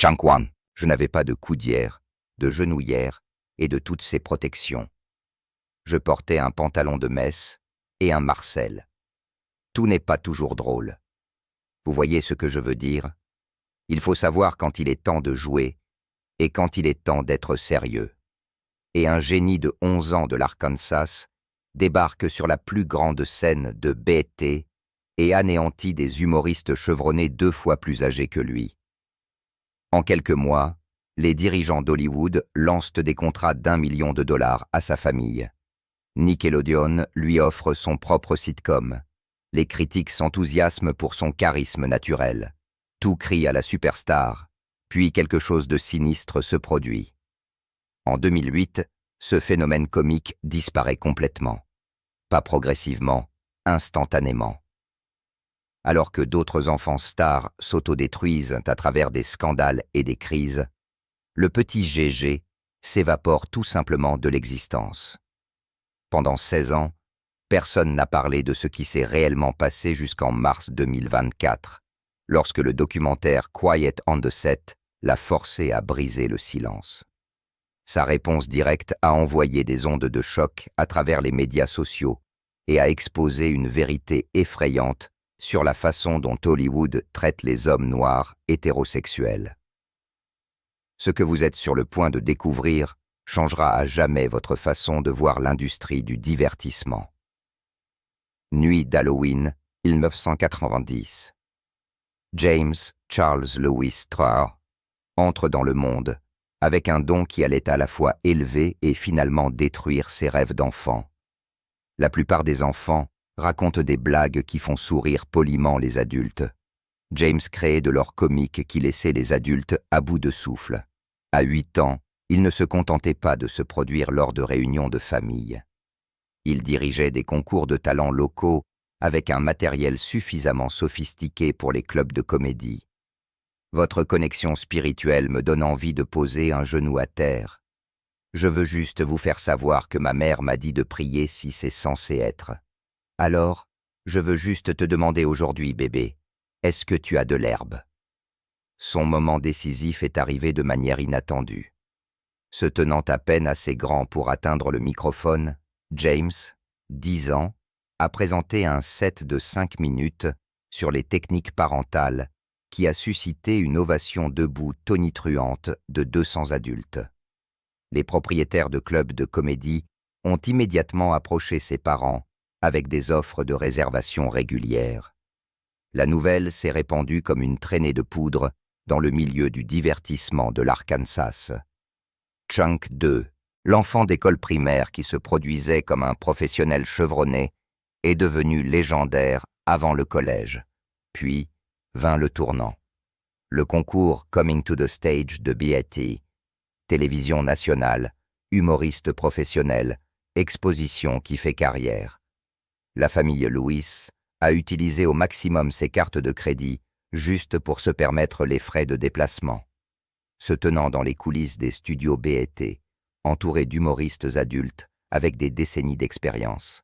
Changquan. Je n'avais pas de coudière, de genouillère et de toutes ces protections. Je portais un pantalon de messe et un marcel. Tout n'est pas toujours drôle. Vous voyez ce que je veux dire? Il faut savoir quand il est temps de jouer et quand il est temps d'être sérieux. Et un génie de 11 ans de l'Arkansas débarque sur la plus grande scène de BET et anéantit des humoristes chevronnés 2 fois plus âgés que lui. En quelques mois, les dirigeants d'Hollywood lancent des contrats d'1 million de dollars à sa famille. Nickelodeon lui offre son propre sitcom. Les critiques s'enthousiasment pour son charisme naturel. Tout crie à la superstar, puis quelque chose de sinistre se produit. En 2008, ce phénomène comique disparaît complètement. Pas progressivement, instantanément. Alors que d'autres enfants stars s'autodétruisent à travers des scandales et des crises, le petit GG s'évapore tout simplement de l'existence. Pendant 16 ans, personne n'a parlé de ce qui s'est réellement passé jusqu'en mars 2024, lorsque le documentaire Quiet on the Set l'a forcé à briser le silence. Sa réponse directe a envoyé des ondes de choc à travers les médias sociaux et a exposé une vérité effrayante sur la façon dont Hollywood traite les hommes noirs hétérosexuels. Ce que vous êtes sur le point de découvrir changera à jamais votre façon de voir l'industrie du divertissement. Nuit d'Halloween, 1990. James Charles Lewis III entre dans le monde avec un don qui allait à la fois élever et finalement détruire ses rêves d'enfant. La plupart des enfants racontent des blagues qui font sourire poliment les adultes. James créait de l'or comique qui laissait les adultes à bout de souffle. À 8 ans, il ne se contentait pas de se produire lors de réunions de famille. Il dirigeait des concours de talents locaux avec un matériel suffisamment sophistiqué pour les clubs de comédie. Votre connexion spirituelle me donne envie de poser un genou à terre. Je veux juste vous faire savoir que ma mère m'a dit de prier si c'est censé être. Alors, je veux juste te demander aujourd'hui, bébé, est-ce que tu as de l'herbe? Son moment décisif est arrivé de manière inattendue. Se tenant à peine assez grand pour atteindre le microphone, James, 10 ans, a présenté un set de 5 minutes sur les techniques parentales qui a suscité une ovation debout tonitruante de 200 adultes. Les propriétaires de clubs de comédie ont immédiatement approché ses parents avec des offres de réservation régulières. La nouvelle s'est répandue comme une traînée de poudre dans le milieu du divertissement de l'Arkansas. Chunk 2, l'enfant d'école primaire qui se produisait comme un professionnel chevronné, est devenu légendaire avant le collège. Puis vint le tournant. Le concours Coming to the Stage de BET, télévision nationale, humoriste professionnel, exposition qui fait carrière. La famille Lewis a utilisé au maximum ses cartes de crédit juste pour se permettre les frais de déplacement. Se tenant dans les coulisses des studios BET, entouré d'humoristes adultes avec des décennies d'expérience.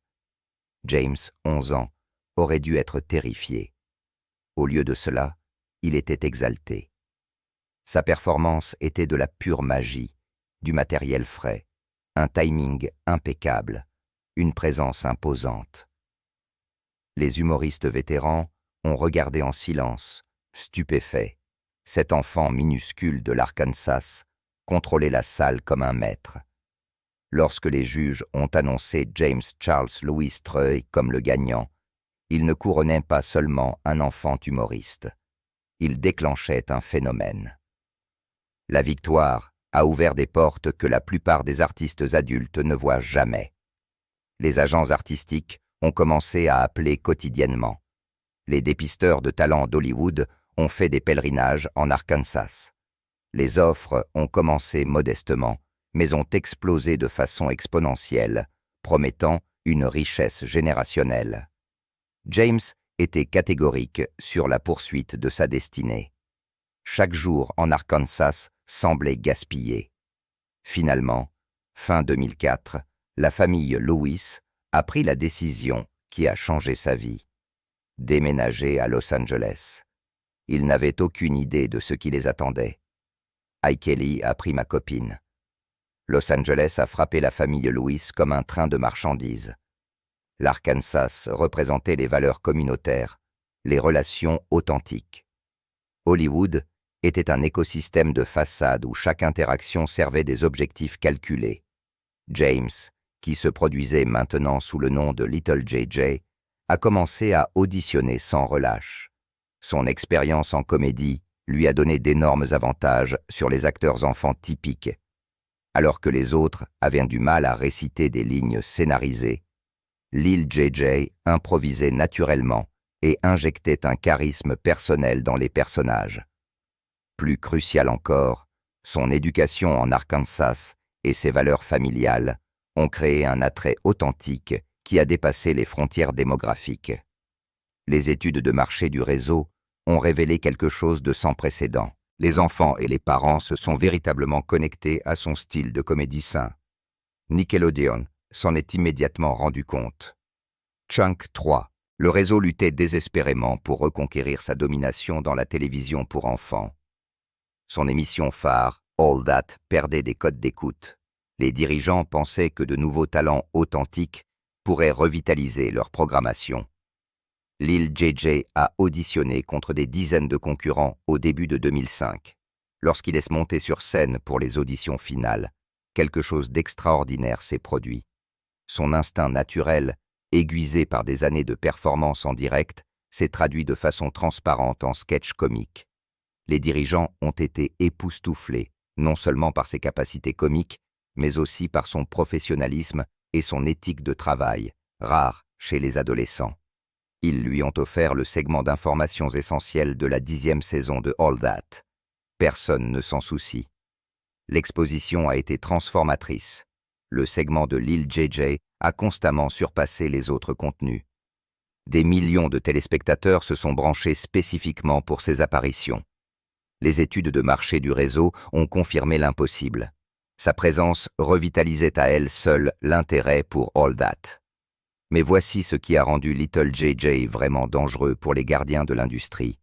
James, 11 ans, aurait dû être terrifié. Au lieu de cela, il était exalté. Sa performance était de la pure magie, du matériel frais, un timing impeccable, une présence imposante. Les humoristes vétérans ont regardé en silence, stupéfaits. Cet enfant minuscule de l'Arkansas contrôlait la salle comme un maître. Lorsque les juges ont annoncé James Charles Lewis III comme le gagnant, il ne couronnait pas seulement un enfant humoriste. Il déclenchait un phénomène. La victoire a ouvert des portes que la plupart des artistes adultes ne voient jamais. Les agents artistiques ont commencé à appeler quotidiennement. Les dépisteurs de talents d'Hollywood ont fait des pèlerinages en Arkansas. Les offres ont commencé modestement, mais ont explosé de façon exponentielle, promettant une richesse générationnelle. James était catégorique sur la poursuite de sa destinée. Chaque jour en Arkansas semblait gaspillé. Finalement, fin 2004, la famille Lewis a pris la décision qui a changé sa vie. Déménager à Los Angeles. Ils n'avaient aucune idée de ce qui les attendait. iKelly a pris ma copine. Los Angeles a frappé la famille Lewis comme un train de marchandises. L'Arkansas représentait les valeurs communautaires, les relations authentiques. Hollywood était un écosystème de façade où chaque interaction servait des objectifs calculés. James, qui se produisait maintenant sous le nom de Little JJ, a commencé à auditionner sans relâche. Son expérience en comédie lui a donné d'énormes avantages sur les acteurs enfants typiques. Alors que les autres avaient du mal à réciter des lignes scénarisées, Lil JJ improvisait naturellement et injectait un charisme personnel dans les personnages. Plus crucial encore, son éducation en Arkansas et ses valeurs familiales ont créé un attrait authentique qui a dépassé les frontières démographiques. Les études de marché du réseau ont révélé quelque chose de sans précédent. Les enfants et les parents se sont véritablement connectés à son style de comédie sain. Nickelodeon s'en est immédiatement rendu compte. Chunk 3. Le réseau luttait désespérément pour reconquérir sa domination dans la télévision pour enfants. Son émission phare, All That, perdait des codes d'écoute. Les dirigeants pensaient que de nouveaux talents authentiques pourraient revitaliser leur programmation. Lil JJ a auditionné contre des dizaines de concurrents au début de 2005. Lorsqu'il est monté sur scène pour les auditions finales, quelque chose d'extraordinaire s'est produit. Son instinct naturel, aiguisé par des années de performance en direct, s'est traduit de façon transparente en sketch comique. Les dirigeants ont été époustouflés, non seulement par ses capacités comiques, mais aussi par son professionnalisme et son éthique de travail, rare chez les adolescents. Ils lui ont offert le segment d'informations essentielles de la 10e saison de All That. Personne ne s'en soucie. L'exposition a été transformatrice. Le segment de Lil JJ a constamment surpassé les autres contenus. Des millions de téléspectateurs se sont branchés spécifiquement pour ces apparitions. Les études de marché du réseau ont confirmé l'impossible. Sa présence revitalisait à elle seule l'intérêt pour All That. Mais voici ce qui a rendu Little JJ vraiment dangereux pour les gardiens de l'industrie.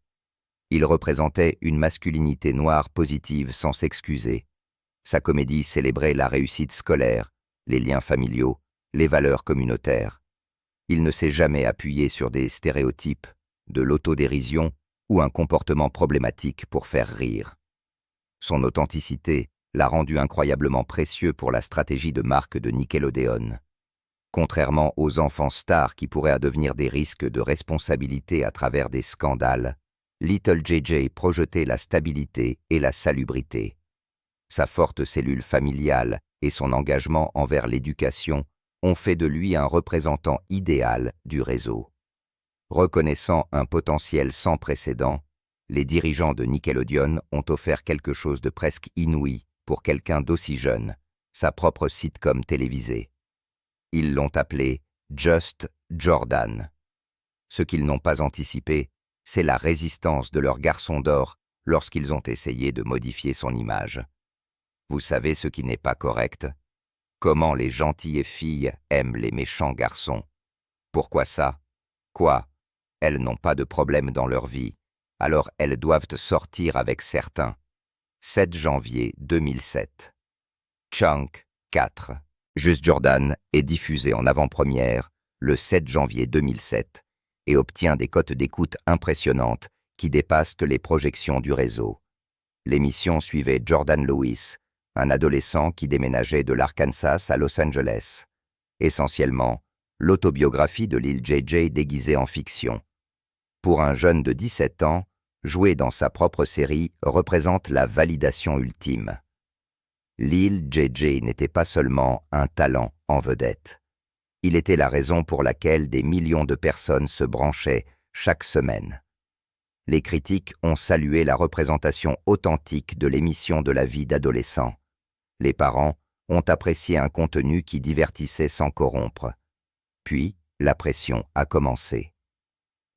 Il représentait une masculinité noire positive sans s'excuser. Sa comédie célébrait la réussite scolaire, les liens familiaux, les valeurs communautaires. Il ne s'est jamais appuyé sur des stéréotypes, de l'autodérision ou un comportement problématique pour faire rire. Son authenticité l'a rendu incroyablement précieux pour la stratégie de marque de Nickelodeon. Contrairement aux enfants stars qui pourraient devenir des risques de responsabilité à travers des scandales, Little JJ projetait la stabilité et la salubrité. Sa forte cellule familiale et son engagement envers l'éducation ont fait de lui un représentant idéal du réseau. Reconnaissant un potentiel sans précédent, les dirigeants de Nickelodeon ont offert quelque chose de presque inouï pour quelqu'un d'aussi jeune, sa propre sitcom télévisée. Ils l'ont appelé Just Jordan. Ce qu'ils n'ont pas anticipé, c'est la résistance de leur garçon d'or lorsqu'ils ont essayé de modifier son image. Vous savez ce qui n'est pas correct? Comment les gentilles filles aiment les méchants garçons. Pourquoi ça? Quoi? Elles n'ont pas de problème dans leur vie, alors elles doivent sortir avec certains. 7 janvier 2007. Chunk 4. Just Jordan est diffusé en avant-première le 7 janvier 2007 et obtient des cotes d'écoute impressionnantes qui dépassent les projections du réseau. L'émission suivait Jordan Lewis, un adolescent qui déménageait de l'Arkansas à Los Angeles. Essentiellement, l'autobiographie de Lil JJ déguisée en fiction. Pour un jeune de 17 ans, jouer dans sa propre série représente la validation ultime. Lil JJ n'était pas seulement un talent en vedette. Il était la raison pour laquelle des millions de personnes se branchaient chaque semaine. Les critiques ont salué la représentation authentique de l'émission de la vie d'adolescent. Les parents ont apprécié un contenu qui divertissait sans corrompre. Puis, la pression a commencé.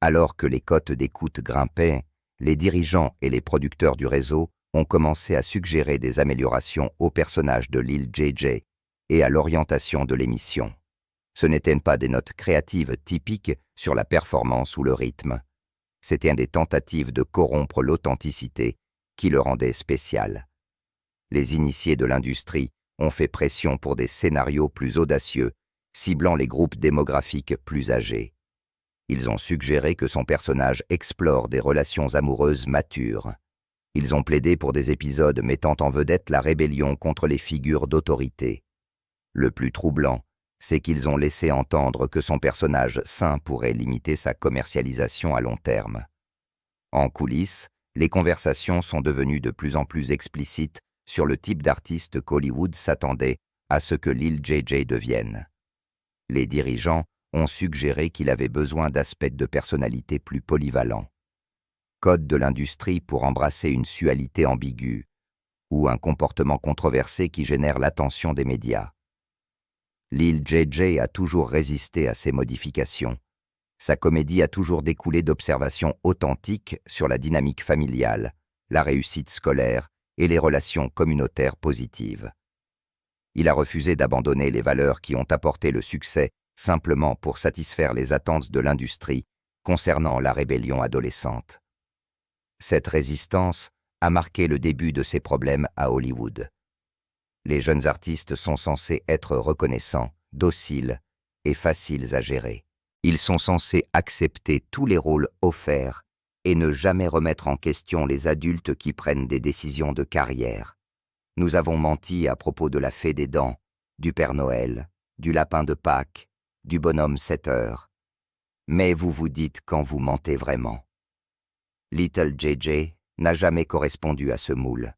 Alors que les cotes d'écoute grimpaient, les dirigeants et les producteurs du réseau ont commencé à suggérer des améliorations au personnage de Lil JJ et à l'orientation de l'émission. Ce n'étaient pas des notes créatives typiques sur la performance ou le rythme. C'était des tentatives de corrompre l'authenticité qui le rendait spécial. Les initiés de l'industrie ont fait pression pour des scénarios plus audacieux, ciblant les groupes démographiques plus âgés. Ils ont suggéré que son personnage explore des relations amoureuses matures. Ils ont plaidé pour des épisodes mettant en vedette la rébellion contre les figures d'autorité. Le plus troublant, c'est qu'ils ont laissé entendre que son personnage sain pourrait limiter sa commercialisation à long terme. En coulisses, les conversations sont devenues de plus en plus explicites sur le type d'artiste qu'Hollywood s'attendait à ce que Lil JJ devienne. Les dirigeants ont suggéré qu'il avait besoin d'aspects de personnalité plus polyvalents. Code de l'industrie pour embrasser une sualité ambiguë ou un comportement controversé qui génère l'attention des médias. Lil JJ a toujours résisté à ces modifications. Sa comédie a toujours découlé d'observations authentiques sur la dynamique familiale, la réussite scolaire et les relations communautaires positives. Il a refusé d'abandonner les valeurs qui ont apporté le succès simplement pour satisfaire les attentes de l'industrie concernant la rébellion adolescente. Cette résistance a marqué le début de ses problèmes à Hollywood. Les jeunes artistes sont censés être reconnaissants, dociles et faciles à gérer. Ils sont censés accepter tous les rôles offerts et ne jamais remettre en question les adultes qui prennent des décisions de carrière. Nous avons menti à propos de la fée des dents, du Père Noël, du lapin de Pâques, du bonhomme 7 heures. Mais vous vous dites quand vous mentez vraiment. Little JJ n'a jamais correspondu à ce moule.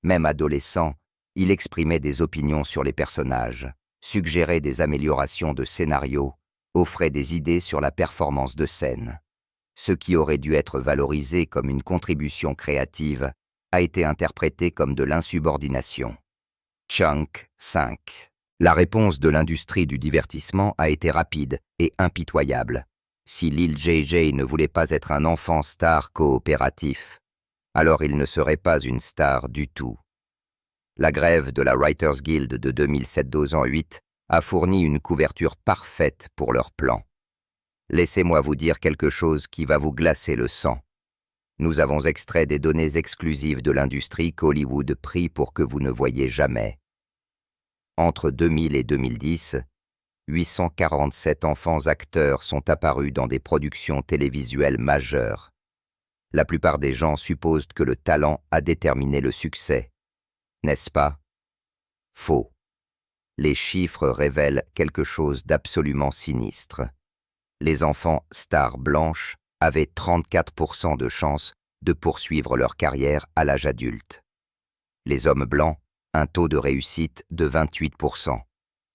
Même adolescent, il exprimait des opinions sur les personnages, suggérait des améliorations de scénario, offrait des idées sur la performance de scène. Ce qui aurait dû être valorisé comme une contribution créative a été interprété comme de l'insubordination. Chunk 5. La réponse de l'industrie du divertissement a été rapide et impitoyable. Si Lil JJ ne voulait pas être un enfant star coopératif, alors il ne serait pas une star du tout. La grève de la Writers Guild de 2007-2008 a fourni une couverture parfaite pour leur plan. Laissez-moi vous dire quelque chose qui va vous glacer le sang. Nous avons extrait des données exclusives de l'industrie qu'Hollywood prie pour que vous ne voyiez jamais. Entre 2000 et 2010, 847 enfants acteurs sont apparus dans des productions télévisuelles majeures. La plupart des gens supposent que le talent a déterminé le succès. N'est-ce pas? Faux. Les chiffres révèlent quelque chose d'absolument sinistre. Les enfants stars blanches avaient 34% de chances de poursuivre leur carrière à l'âge adulte. Les hommes blancs, un taux de réussite de 28%.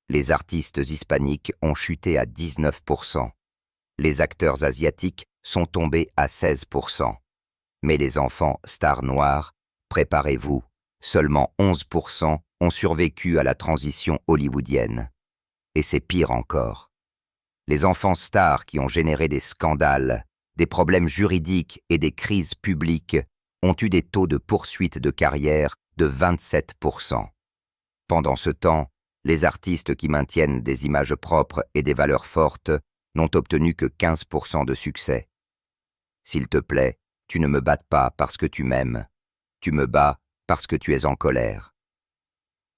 Les artistes hispaniques ont chuté à 19%. Les acteurs asiatiques sont tombés à 16%. Mais les enfants stars noirs, préparez-vous, seulement 11% ont survécu à la transition hollywoodienne. Et c'est pire encore. Les enfants stars qui ont généré des scandales, des problèmes juridiques et des crises publiques ont eu des taux de poursuite de carrière de 27%. Pendant ce temps, les artistes qui maintiennent des images propres et des valeurs fortes n'ont obtenu que 15% de succès. S'il te plaît, tu ne me battes pas parce que tu m'aimes. Tu me bats parce que tu es en colère.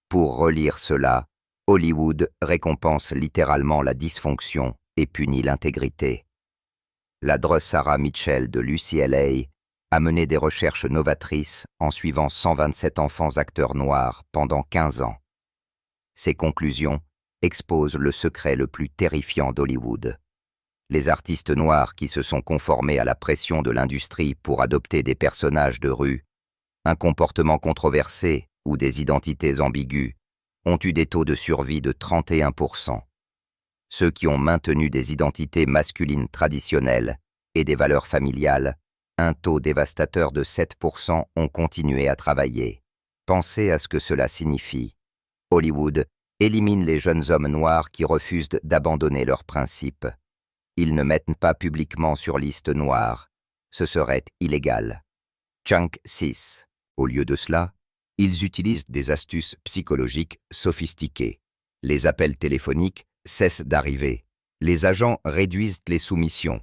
Pour relire cela, Hollywood récompense littéralement la dysfonction et punit l'intégrité. La Dre Sarah Mitchell de l'UCLA a mené des recherches novatrices en suivant 127 enfants acteurs noirs pendant 15 ans. Ces conclusions exposent le secret le plus terrifiant d'Hollywood. Les artistes noirs qui se sont conformés à la pression de l'industrie pour adopter des personnages de rue, un comportement controversé ou des identités ambiguës, ont eu des taux de survie de 31%. Ceux qui ont maintenu des identités masculines traditionnelles et des valeurs familiales, un taux dévastateur de 7% ont continué à travailler. Pensez à ce que cela signifie. Hollywood élimine les jeunes hommes noirs qui refusent d'abandonner leurs principes. Ils ne mettent pas publiquement sur liste noire. Ce serait illégal. Chunk 6. Au lieu de cela, ils utilisent des astuces psychologiques sophistiquées. Les appels téléphoniques cessent d'arriver. Les agents réduisent les soumissions.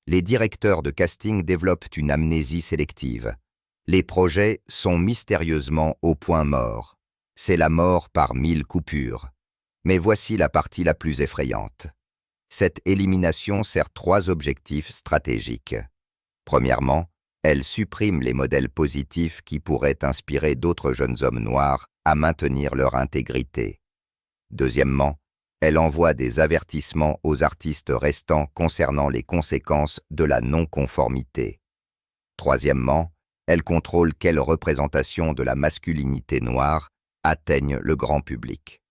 Les directeurs de casting développent une amnésie sélective. Les projets sont mystérieusement au point mort. C'est la mort par 1000 coupures. Mais voici la partie la plus effrayante. Cette élimination sert 3 objectifs stratégiques. Premièrement, elle supprime les modèles positifs qui pourraient inspirer d'autres jeunes hommes noirs à maintenir leur intégrité. Deuxièmement, elle envoie des avertissements aux artistes restants concernant les conséquences de la non-conformité. Troisièmement, elle contrôle quelle représentation de la masculinité noire atteigne le grand public.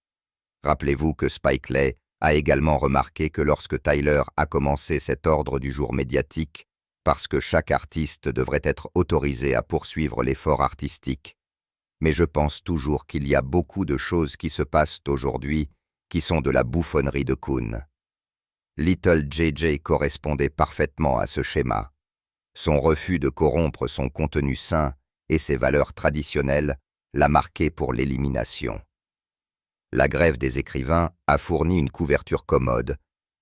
Rappelez-vous que Spike Lee a également remarqué que lorsque Tyler a commencé cet ordre du jour médiatique, parce que chaque artiste devrait être autorisé à poursuivre l'effort artistique. Mais je pense toujours qu'il y a beaucoup de choses qui se passent aujourd'hui qui sont de la bouffonnerie de Kun. Little JJ correspondait parfaitement à ce schéma. Son refus de corrompre son contenu sain et ses valeurs traditionnelles l'a marqué pour l'élimination. La grève des écrivains a fourni une couverture commode,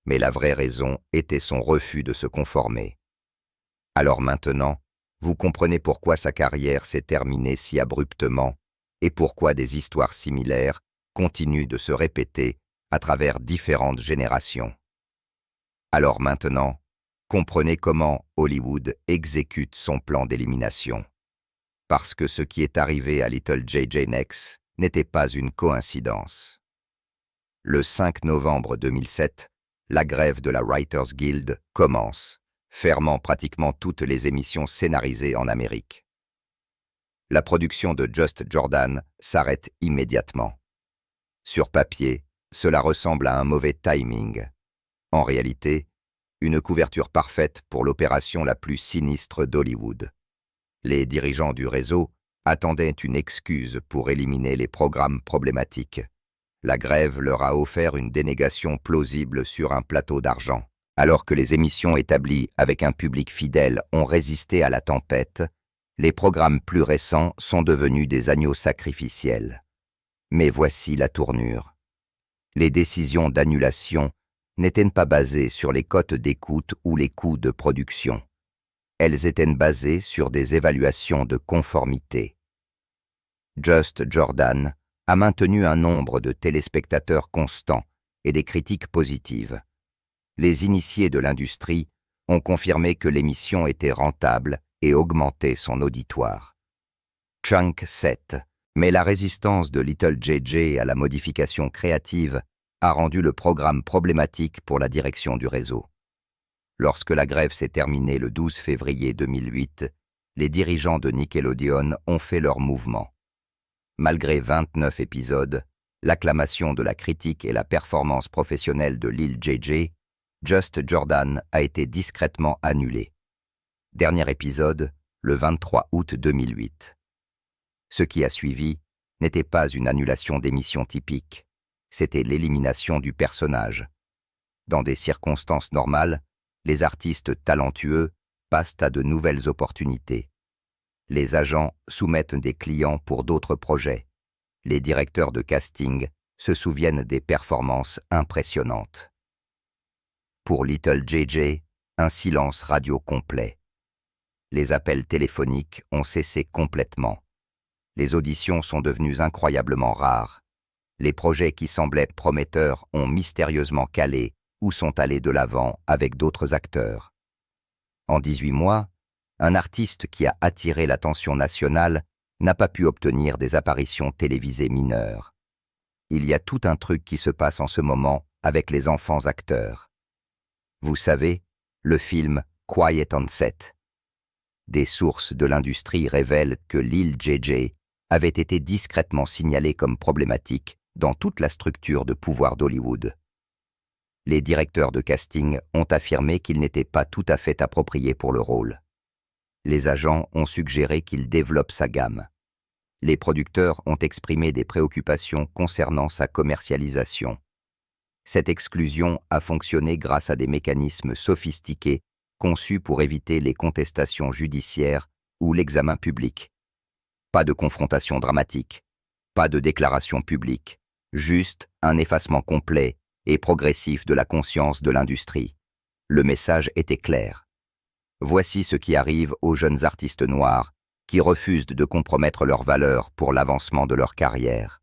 mais la vraie raison était son refus de se conformer. Alors maintenant, vous comprenez pourquoi sa carrière s'est terminée si abruptement et pourquoi des histoires similaires continuent de se répéter à travers différentes générations. Alors maintenant, comprenez comment Hollywood exécute son plan d'élimination. Parce que ce qui est arrivé à Little JJ Next n'était pas une coïncidence. Le 5 novembre 2007, la grève de la Writers Guild commence, fermant pratiquement toutes les émissions scénarisées en Amérique. La production de Just Jordan s'arrête immédiatement. Sur papier, cela ressemble à un mauvais timing. En réalité, une couverture parfaite pour l'opération la plus sinistre d'Hollywood. Les dirigeants du réseau attendaient une excuse pour éliminer les programmes problématiques. La grève leur a offert une dénégation plausible sur un plateau d'argent. Alors que les émissions établies avec un public fidèle ont résisté à la tempête, les programmes plus récents sont devenus des agneaux sacrificiels. Mais voici la tournure. Les décisions d'annulation n'étaient pas basées sur les cotes d'écoute ou les coûts de production. Elles étaient basées sur des évaluations de conformité. Just Jordan a maintenu un nombre de téléspectateurs constants et des critiques positives. Les initiés de l'industrie ont confirmé que l'émission était rentable et augmentait son auditoire. Chunk 7, mais la résistance de Little JJ à la modification créative a rendu le programme problématique pour la direction du réseau. Lorsque la grève s'est terminée le 12 février 2008, les dirigeants de Nickelodeon ont fait leur mouvement. Malgré 29 épisodes, l'acclamation de la critique et la performance professionnelle de Lil JJ, Just Jordan a été discrètement annulé. Dernier épisode, le 23 août 2008. Ce qui a suivi n'était pas une annulation d'émission typique, c'était l'élimination du personnage. Dans des circonstances normales, les artistes talentueux passent à de nouvelles opportunités. Les agents soumettent des clients pour d'autres projets. Les directeurs de casting se souviennent des performances impressionnantes. Pour Little JJ, un silence radio complet. Les appels téléphoniques ont cessé complètement. Les auditions sont devenues incroyablement rares. Les projets qui semblaient prometteurs ont mystérieusement calé ou sont allés de l'avant avec d'autres acteurs. En 18 mois, un artiste qui a attiré l'attention nationale n'a pas pu obtenir des apparitions télévisées mineures. Il y a tout un truc qui se passe en ce moment avec les enfants acteurs. Vous savez, le film Quiet on Set. Des sources de l'industrie révèlent que Lil JJ avait été discrètement signalé comme problématique dans toute la structure de pouvoir d'Hollywood. Les directeurs de casting ont affirmé qu'il n'était pas tout à fait approprié pour le rôle. Les agents ont suggéré qu'il développe sa gamme. Les producteurs ont exprimé des préoccupations concernant sa commercialisation. Cette exclusion a fonctionné grâce à des mécanismes sophistiqués conçus pour éviter les contestations judiciaires ou l'examen public. Pas de confrontation dramatique, pas de déclaration publique, juste un effacement complet et progressif de la conscience de l'industrie. Le message était clair. Voici ce qui arrive aux jeunes artistes noirs qui refusent de compromettre leurs valeurs pour l'avancement de leur carrière.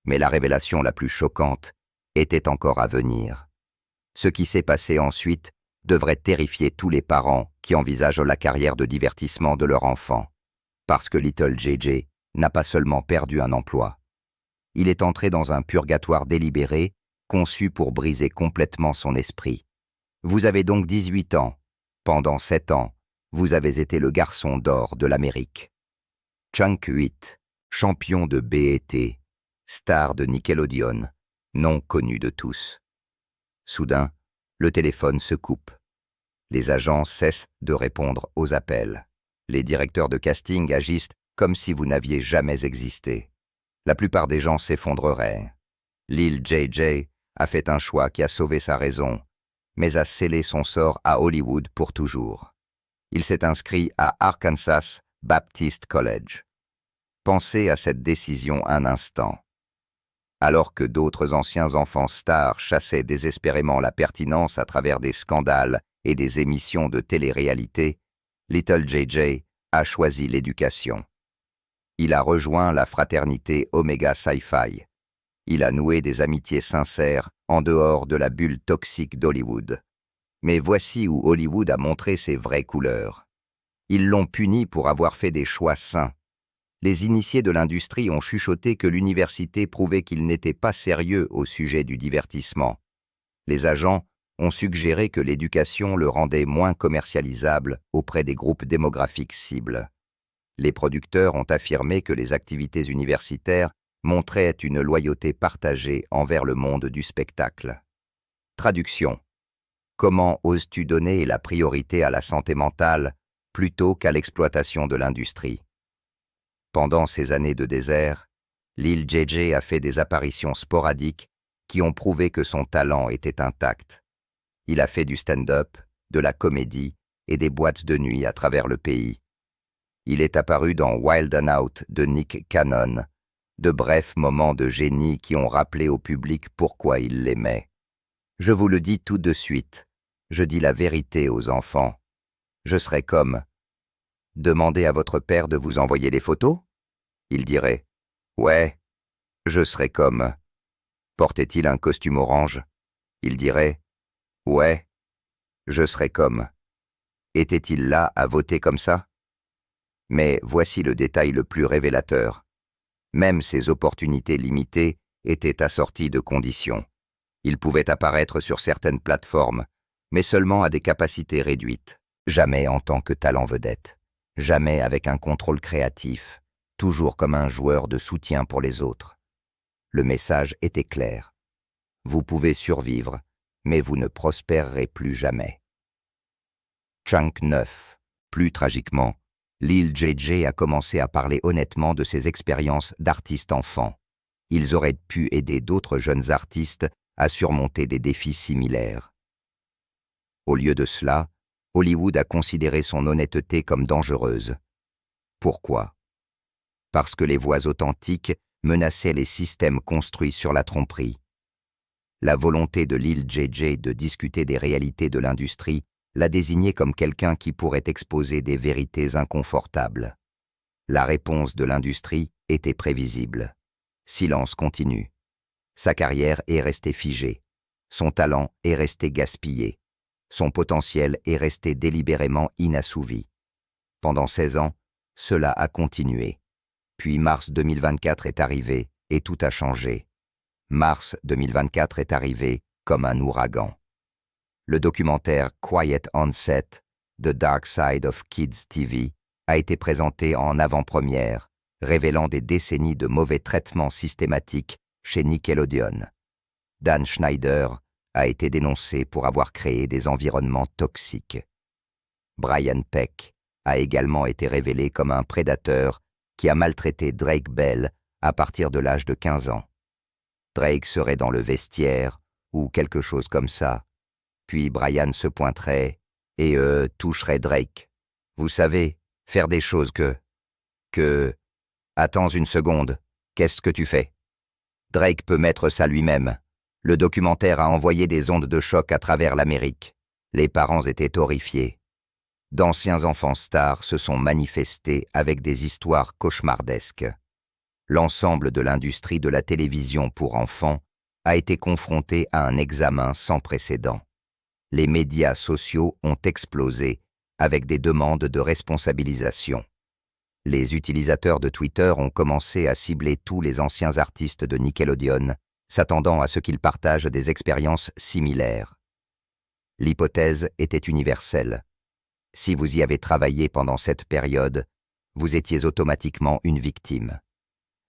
Mais la révélation la plus choquante était encore à venir. Ce qui s'est passé ensuite devrait terrifier tous les parents qui envisagent la carrière de divertissement de leur enfant, parce que Little JJ n'a pas seulement perdu un emploi. Il est entré dans un purgatoire délibéré, conçu pour briser complètement son esprit. Vous avez donc 18 ans. Pendant 7 ans, vous avez été le garçon d'or de l'Amérique. Chunk 8, champion de BET, star de Nickelodeon, nom connu de tous. Soudain, le téléphone se coupe. Les agents cessent de répondre aux appels. Les directeurs de casting agissent comme si vous n'aviez jamais existé. La plupart des gens s'effondreraient. Lil JJ a fait un choix qui a sauvé sa raison, mais a scellé son sort à Hollywood pour toujours. Il s'est inscrit à Arkansas Baptist College. Pensez à cette décision un instant. Alors que d'autres anciens enfants stars chassaient désespérément la pertinence à travers des scandales et des émissions de télé-réalité, Little JJ a choisi l'éducation. Il a rejoint la fraternité Omega Sci-Fi. Il a noué des amitiés sincères en dehors de la bulle toxique d'Hollywood. Mais voici où Hollywood a montré ses vraies couleurs. Ils l'ont puni pour avoir fait des choix sains. Les initiés de l'industrie ont chuchoté que l'université prouvait qu'il n'était pas sérieux au sujet du divertissement. Les agents ont suggéré que l'éducation le rendait moins commercialisable auprès des groupes démographiques cibles. Les producteurs ont affirmé que les activités universitaires montraient une loyauté partagée envers le monde du spectacle. Traduction. Comment oses-tu donner la priorité à la santé mentale plutôt qu'à l'exploitation de l'industrie? Pendant ces années de désert, Lil JJ a fait des apparitions sporadiques qui ont prouvé que son talent était intact. Il a fait du stand-up, de la comédie et des boîtes de nuit à travers le pays. Il est apparu dans Wild 'N Out de Nick Cannon, de brefs moments de génie qui ont rappelé au public pourquoi il l'aimait. Je vous le dis tout de suite, je dis la vérité aux enfants. Je serai comme « Demandez à votre père de vous envoyer les photos ?» Il dirait « Ouais. » Je serai comme « Portait-il un costume orange ?» Il dirait « Ouais. » Je serai comme « Était-il là à voter comme ça ?» Mais voici le détail le plus révélateur. Même ces opportunités limitées étaient assorties de conditions. Il pouvait apparaître sur certaines plateformes, mais seulement à des capacités réduites. Jamais en tant que talent vedette. Jamais avec un contrôle créatif. Toujours comme un joueur de soutien pour les autres. Le message était clair. Vous pouvez survivre, mais vous ne prospérerez plus jamais. Chunk 9. Plus tragiquement, Lil JJ a commencé à parler honnêtement de ses expériences d'artiste enfant. Ils auraient pu aider d'autres jeunes artistes à surmonter des défis similaires. Au lieu de cela, Hollywood a considéré son honnêteté comme dangereuse. Pourquoi? Parce que les voix authentiques menaçaient les systèmes construits sur la tromperie. La volonté de Lil JJ de discuter des réalités de l'industrie l'a désigné comme quelqu'un qui pourrait exposer des vérités inconfortables. La réponse de l'industrie était prévisible. Silence continu. Sa carrière est restée figée. Son talent est resté gaspillé. Son potentiel est resté délibérément inassouvi. Pendant 16 ans, cela a continué. Puis mars 2024 est arrivé et tout a changé. Mars 2024 est arrivé comme un ouragan. Le documentaire Quiet on Set, The Dark Side of Kids TV, a été présenté en avant-première, révélant des décennies de mauvais traitements systématiques chez Nickelodeon. Dan Schneider a été dénoncé pour avoir créé des environnements toxiques. Brian Peck a également été révélé comme un prédateur qui a maltraité Drake Bell à partir de l'âge de 15 ans. Drake serait dans le vestiaire ou quelque chose comme ça. Puis Brian se pointerait et toucherait Drake. Vous savez, faire des choses que... Attends une seconde, qu'est-ce que tu fais? Drake peut mettre ça lui-même. Le documentaire a envoyé des ondes de choc à travers l'Amérique. Les parents étaient horrifiés. D'anciens enfants stars se sont manifestés avec des histoires cauchemardesques. L'ensemble de l'industrie de la télévision pour enfants a été confronté à un examen sans précédent. Les médias sociaux ont explosé avec des demandes de responsabilisation. Les utilisateurs de Twitter ont commencé à cibler tous les anciens artistes de Nickelodeon, s'attendant à ce qu'ils partagent des expériences similaires. L'hypothèse était universelle. Si vous y avez travaillé pendant cette période, vous étiez automatiquement une victime.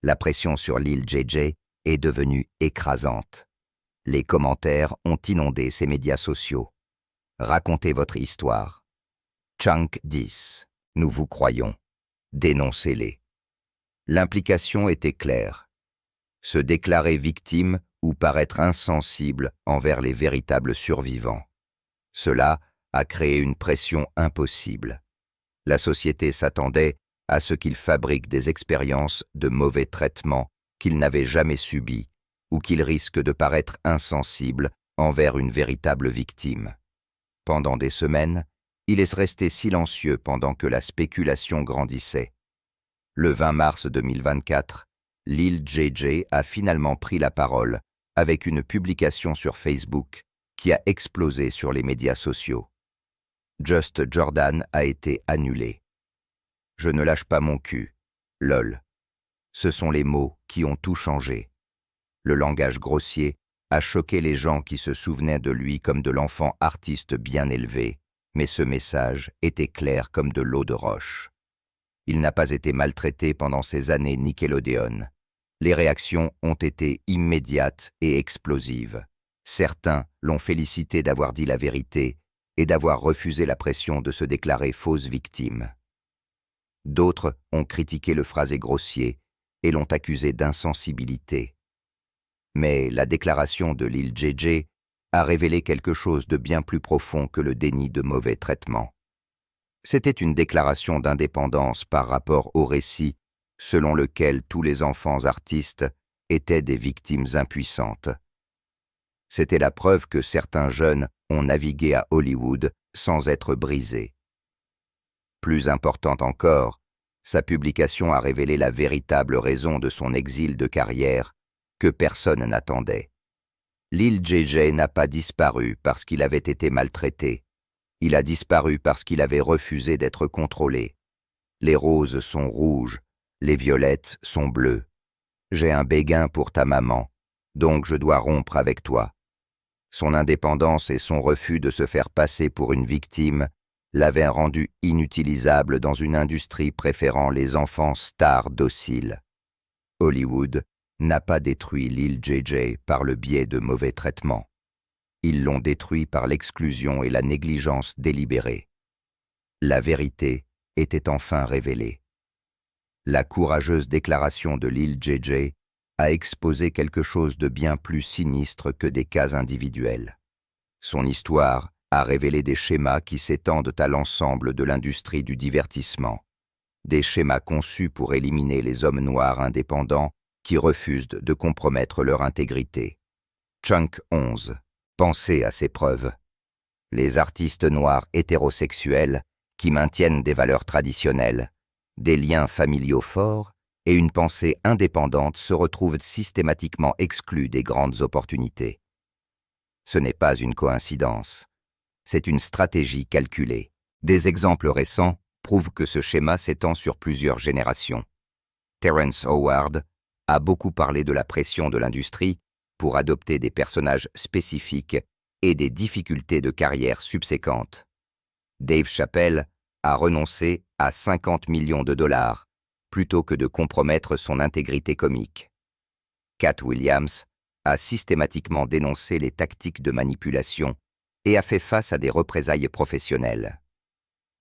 La pression sur Lil JJ est devenue écrasante. Les commentaires ont inondé ces médias sociaux. Racontez votre histoire. Chunk 10. Nous vous croyons. Dénoncez-les. L'implication était claire. Se déclarer victime ou paraître insensible envers les véritables survivants. Cela a créé une pression impossible. La société s'attendait à ce qu'ils fabriquent des expériences de mauvais traitement qu'ils n'avaient jamais subies ou qu'ils risquent de paraître insensibles envers une véritable victime. Pendant des semaines, il est resté silencieux pendant que la spéculation grandissait. Le 20 mars 2024, Lil JJ a finalement pris la parole avec une publication sur Facebook qui a explosé sur les médias sociaux. Just Jordan a été annulé. Je ne lâche pas mon cul. Lol. Ce sont les mots qui ont tout changé. Le langage grossier a choqué les gens qui se souvenaient de lui comme de l'enfant artiste bien élevé, mais ce message était clair comme de l'eau de roche. Il n'a pas été maltraité pendant ces années Nickelodeon. Les réactions ont été immédiates et explosives. Certains l'ont félicité d'avoir dit la vérité et d'avoir refusé la pression de se déclarer fausse victime. D'autres ont critiqué le phrasé grossier et l'ont accusé d'insensibilité. Mais la déclaration de Lil JJ a révélé quelque chose de bien plus profond que le déni de mauvais traitement. C'était une déclaration d'indépendance par rapport au récit selon lequel tous les enfants artistes étaient des victimes impuissantes. C'était la preuve que certains jeunes ont navigué à Hollywood sans être brisés. Plus importante encore, sa publication a révélé la véritable raison de son exil de carrière que personne n'attendait. Lil JJ n'a pas disparu parce qu'il avait été maltraité. Il a disparu parce qu'il avait refusé d'être contrôlé. Les roses sont rouges, les violettes sont bleues. J'ai un béguin pour ta maman, donc je dois rompre avec toi. Son indépendance et son refus de se faire passer pour une victime l'avaient rendu inutilisable dans une industrie préférant les enfants stars dociles. Hollywood n'a pas détruit Lil JJ par le biais de mauvais traitements. Ils l'ont détruit par l'exclusion et la négligence délibérée. La vérité était enfin révélée. La courageuse déclaration de Lil JJ a exposé quelque chose de bien plus sinistre que des cas individuels. Son histoire a révélé des schémas qui s'étendent à l'ensemble de l'industrie du divertissement, des schémas conçus pour éliminer les hommes noirs indépendants qui refusent de compromettre leur intégrité. Chunk 11. Pensez à ces preuves. Les artistes noirs hétérosexuels qui maintiennent des valeurs traditionnelles, des liens familiaux forts et une pensée indépendante se retrouvent systématiquement exclus des grandes opportunités. Ce n'est pas une coïncidence, c'est une stratégie calculée. Des exemples récents prouvent que ce schéma s'étend sur plusieurs générations. Terrence Howard a beaucoup parlé de la pression de l'industrie pour adopter des personnages spécifiques et des difficultés de carrière subséquentes. Dave Chappelle a renoncé à 50 millions de dollars plutôt que de compromettre son intégrité comique. Katt Williams a systématiquement dénoncé les tactiques de manipulation et a fait face à des représailles professionnelles.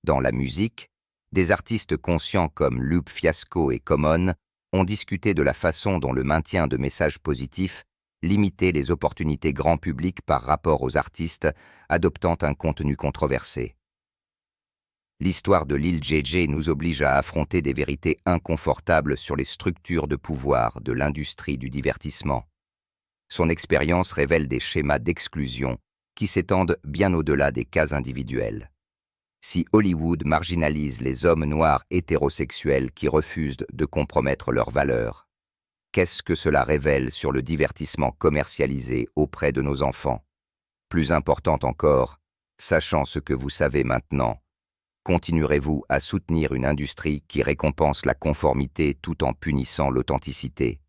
Dans la musique, des artistes conscients comme Lupe Fiasco et Common ont discuté de la façon dont le maintien de messages positifs limitait les opportunités grand public par rapport aux artistes adoptant un contenu controversé. L'histoire de Lil JJ nous oblige à affronter des vérités inconfortables sur les structures de pouvoir de l'industrie du divertissement. Son expérience révèle des schémas d'exclusion qui s'étendent bien au-delà des cas individuels. Si Hollywood marginalise les hommes noirs hétérosexuels qui refusent de compromettre leurs valeurs, qu'est-ce que cela révèle sur le divertissement commercialisé auprès de nos enfants? Plus important encore, sachant ce que vous savez maintenant, continuerez-vous à soutenir une industrie qui récompense la conformité tout en punissant l'authenticité?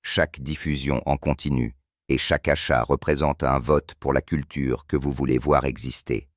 Chaque diffusion en continu et chaque achat représente un vote pour la culture que vous voulez voir exister.